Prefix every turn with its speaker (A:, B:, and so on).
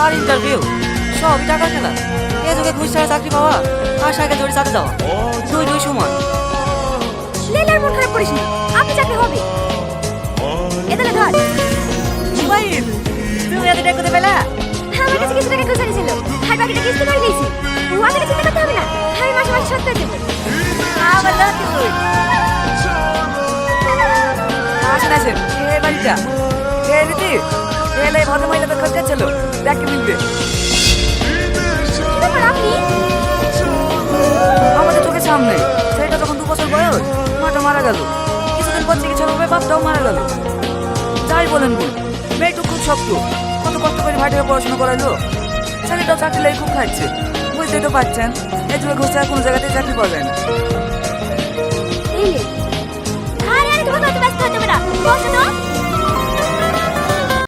A: আর interview সবই টাকা খেলা। এ যুগে ঘুষ ছাড়া চাকরি পাওয়া আর সাইকেল ধরে চাকরি যাওয়া দুই দুই সমান।
B: লেলার মন খারাপ করিস না, আপনি চাকরি হবে। এদালে ধর।
A: মোবাইল তুমি এত টাকা কোথায় পেলা?
B: আমার কাছে কিছু টাকা খুচরা ছিল, আর বাকিটা কিস্তি করে নিয়েছি। আপনাকে চিন্তা করতে হবে না, আমি মাসে মাসে শোধ করে দেবো।
A: আমার লাতি কই? আসেন আসেন, এই বাড়িটা এই দিদি এলে ভদ্র মহিলা তো খোঁজ ছিল দেখে মিলবে।
B: কি ব্যাপার আপনি?
A: আমাদের চোখের সামনে সেটা যখন 2 বছর বয়স মাটা মারা গেল, কিছুদিন পর চিকিৎসা হবে বাপটাও মারা গেল। যাই বলেন বোন, মেয়েটু খুব শক্ত, কত কষ্ট করে ভাইটাকে পড়াশোনা করাইলো, ছেলেটাও চাকরি লেগে খুব খাচ্ছে। বুঝতেই তো পারছেন এই যুগে ঘুষ ছাড়া কোনো জায়গাতেই চাকরি পাওয়া যায় না।
B: এই লে। আরে আরে তোমাকে অত ব্যস্ত হতে হবে না, বসো তো।